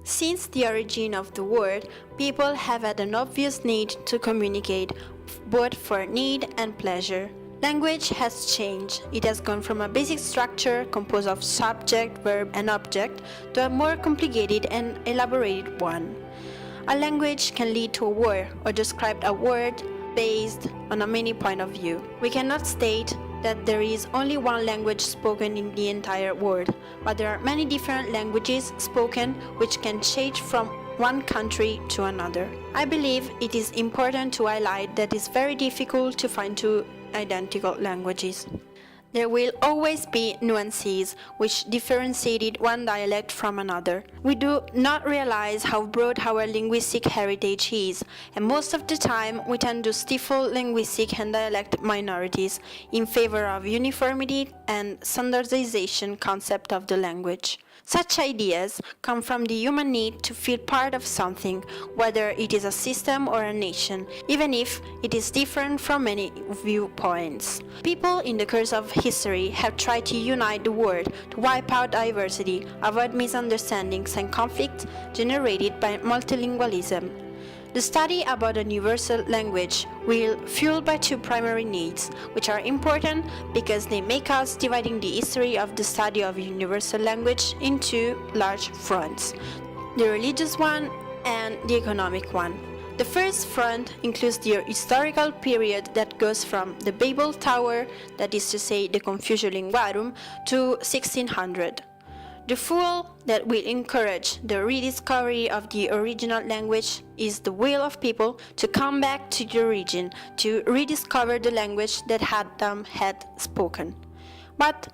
Since the origin of the word, people have had an obvious need to communicate, both for need and pleasure. Language has changed. It has gone from a basic structure composed of subject, verb, and object to a more complicated and elaborated one. A language can lead to a war or describe a word based on a many point of view. We cannot state that there is only one language spoken in the entire world, but there are many different languages spoken which can change from one country to another. I believe it is important to highlight that it's very difficult to find two identical languages. There will always be nuances which differentiate one dialect from another. We do not realize how broad our linguistic heritage is, and most of the time we tend to stifle linguistic and dialect minorities in favor of uniformity and standardization concept of the language. Such ideas come from the human need to feel part of something, whether it is a system or a nation, even if it is different from many viewpoints. People in the course of history have tried to unite the world, to wipe out diversity, avoid misunderstandings and conflicts generated by multilingualism. The study about a universal language will fueled by two primary needs, which are important because they make us dividing the history of the study of universal language into large fronts, the religious one and the economic one. The first front includes the historical period that goes from the Babel Tower, that is to say the Confusio Linguarum, to 1600. The tool that will encourage the rediscovery of the original language is the will of people to come back to the origin, to rediscover the language that Adam had spoken. But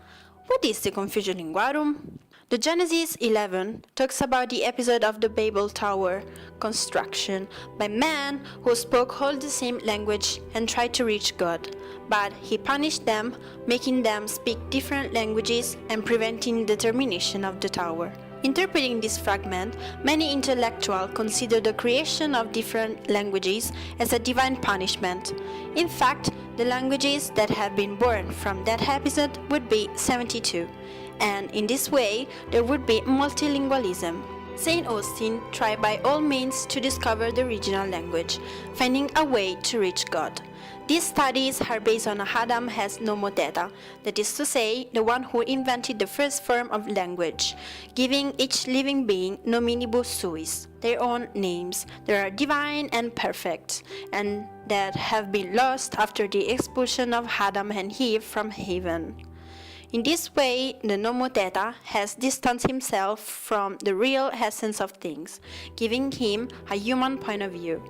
what is the Confusio Linguarum? The Genesis 11 talks about the episode of the Babel Tower construction by man who spoke all the same language and tried to reach God, but he punished them, making them speak different languages and preventing the termination of the tower. Interpreting this fragment, many intellectuals consider the creation of different languages as a divine punishment. In fact, the languages that have been born from that episode would be 72. And in this way, there would be multilingualism. Saint Austin tried by all means to discover the original language, finding a way to reach God. These studies are based on Adam as nomoteta, that is to say, the one who invented the first form of language, giving each living being nominibus suis, their own names that are divine and perfect, and that have been lost after the expulsion of Adam and Eve from heaven. In this way, the nomoteta has distanced himself from the real essence of things, giving him a human point of view.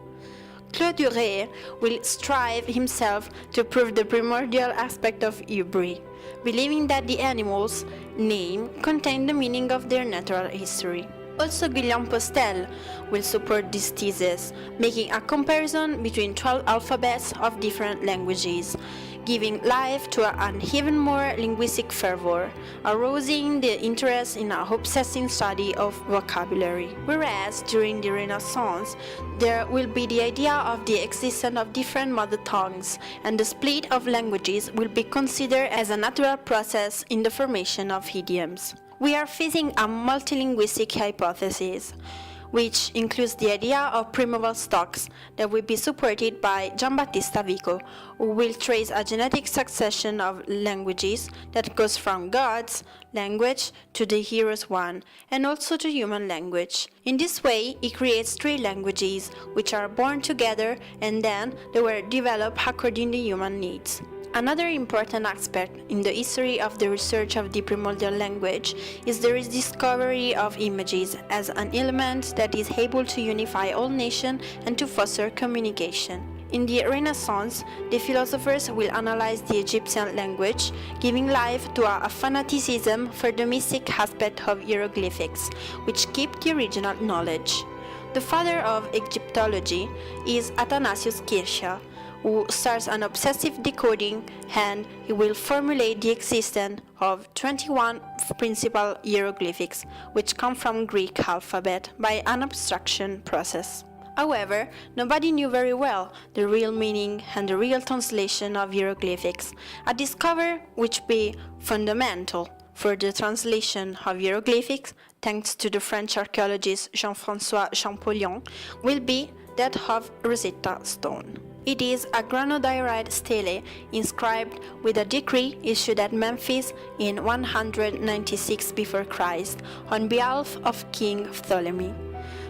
Claude Duret will strive himself to prove the primordial aspect of hybris, believing that the animals' name contain the meaning of their natural history. Also, Guillaume Postel will support this thesis, making a comparison between 12 alphabets of different languages, giving life to an even more linguistic fervor, arousing the interest in an obsessing study of vocabulary. Whereas during the Renaissance, there will be the idea of the existence of different mother tongues, and the split of languages will be considered as a natural process in the formation of idioms. We are facing a multilinguistic hypothesis, which includes the idea of primeval stocks that will be supported by Giambattista Vico, who will trace a genetic succession of languages that goes from God's language to the hero's one, and also to human language. In this way, he creates three languages, which are born together and then they were developed according to human needs. Another important aspect in the history of the research of the primordial language is the rediscovery of images as an element that is able to unify all nations and to foster communication. In the Renaissance, the philosophers will analyze the Egyptian language, giving life to a fanaticism for the mystic aspect of hieroglyphics, which keep the original knowledge. The father of Egyptology is Athanasius Kircher, who starts an obsessive decoding, and he will formulate the existence of 21 principal hieroglyphics, which come from Greek alphabet by an abstraction process. However, nobody knew very well the real meaning and the real translation of hieroglyphics, a discovery which be fundamental for the translation of hieroglyphics, thanks to the French archaeologist Jean-François Champollion, will be that of Rosetta Stone. It is a granodiorite stele inscribed with a decree issued at Memphis in 196 before Christ on behalf of King Ptolemy.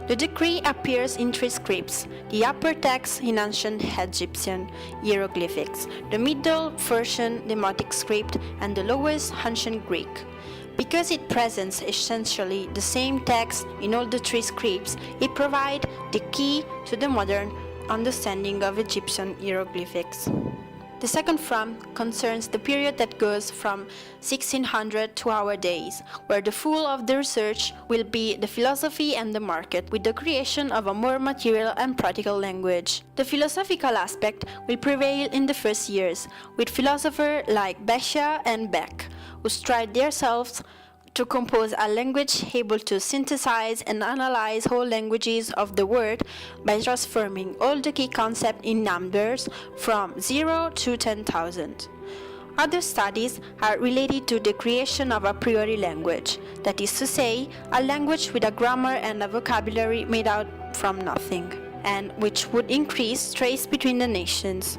The decree appears in three scripts: the upper text in ancient Egyptian hieroglyphics, the middle version Demotic script, and the lowest ancient Greek. Because it presents essentially the same text in all the three scripts, it provides the key to the modern understanding of Egyptian hieroglyphics. The second from concerns the period that goes from 1600 to our days, where the full of the research will be the philosophy and the market, with the creation of a more material and practical language. The philosophical aspect will prevail in the first years, with philosophers like Becher and Beck, who tried themselves to compose a language able to synthesize and analyze whole languages of the world by transforming all the key concepts in numbers from 0 to 10,000. Other studies are related to the creation of a priori language, that is to say, a language with a grammar and a vocabulary made out from nothing, and which would increase trade between the nations.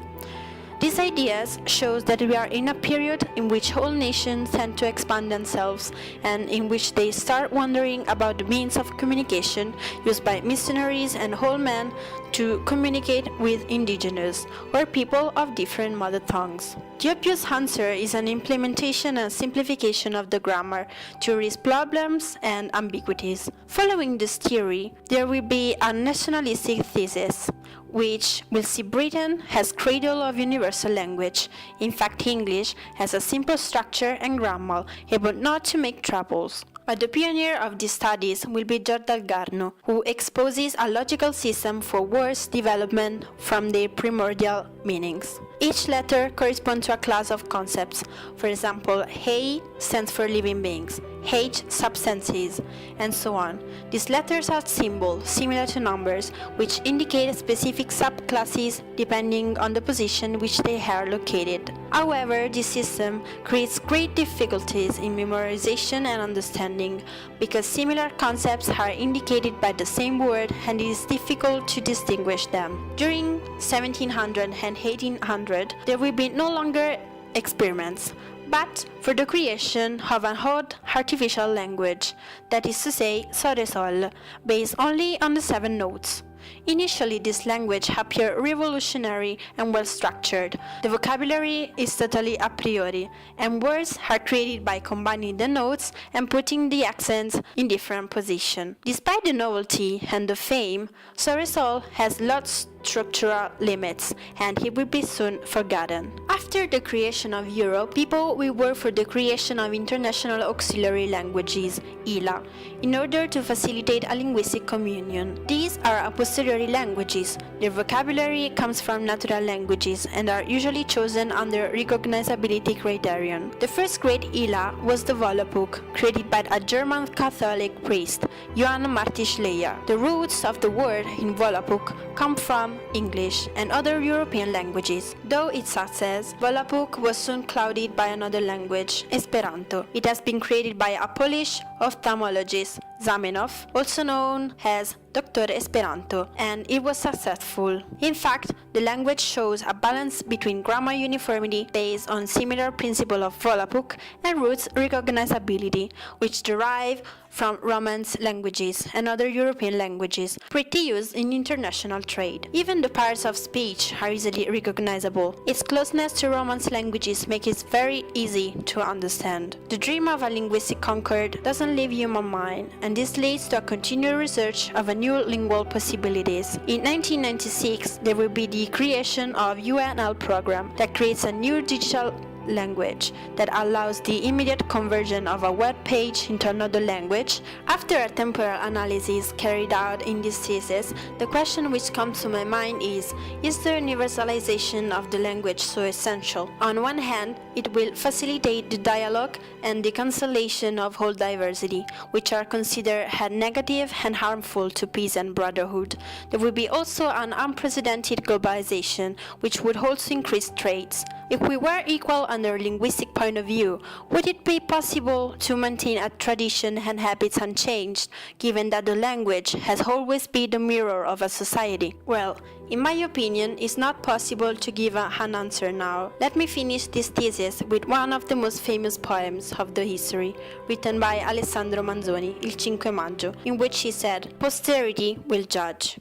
These ideas shows that we are in a period in which whole nations tend to expand themselves and in which they start wondering about the means of communication used by missionaries and whole men to communicate with indigenous or people of different mother tongues. The obvious answer is an implementation and simplification of the grammar to raise problems and ambiguities. Following this theory, there will be a nationalistic thesis, which will see Britain as cradle of universal language. In fact, English has a simple structure and grammar, able not to make troubles. But the pioneer of these studies will be Giordano Garno, who exposes a logical system for words development from their primordial meanings. Each letter corresponds to a class of concepts. For example, A stands for living beings, H substances, and so on. These letters are symbols, similar to numbers, which indicate specific subclasses depending on the position which they are located. However, this system creates great difficulties in memorization and understanding, because similar concepts are indicated by the same word and it is difficult to distinguish them. During 1700 and 1800, there will be no longer experiments, but for the creation of an odd artificial language, that is to say, Soresol, based only on the 7 notes. Initially, this language appeared revolutionary and well-structured. The vocabulary is totally a priori, and words are created by combining the notes and putting the accents in different positions. Despite the novelty and the fame, Soresol has lots structural limits, and it will be soon forgotten. After the creation of Europe, people will work for the creation of international auxiliary languages, ILA, in order to facilitate a linguistic communion. These are a posteriori languages. Their vocabulary comes from natural languages and are usually chosen under recognizability criterion. The first great ILA was the Volapük, created by a German Catholic priest, Johann Martin Schleyer. The roots of the word in Volapük come from English and other European languages. Though its success, Volapük was soon clouded by another language, Esperanto. It has been created by a Polish ophthalmologist, Zamenhof, also known as Dr. Esperanto, and it was successful. In fact, the language shows a balance between grammar uniformity based on similar principle of Volapük and roots recognizability, which derive from Romance languages and other European languages, pretty used in international trade. Even the parts of speech are easily recognizable. Its closeness to Romance languages makes it very easy to understand. The dream of a linguistic concord doesn't leave human mind, and this leads to a continued research of a new lingual possibilities. In 1996, there will be the creation of UNL Program that creates a new digital language that allows the immediate conversion of a web page into another language. After a temporal analysis carried out in this thesis, the question which comes to my mind is the universalization of the language so essential? On one hand, it will facilitate the dialogue and the cancellation of whole diversity, which are considered as negative and harmful to peace and brotherhood. There will be also an unprecedented globalization, which would also increase trades. If we were equal under linguistic point of view, would it be possible to maintain a tradition and habits unchanged, given that the language has always been the mirror of a society? Well, in my opinion, it's not possible to give an answer now. Let me finish this thesis with one of the most famous poems of the history, written by Alessandro Manzoni, Il 5 Maggio, in which he said, "Posterity will judge."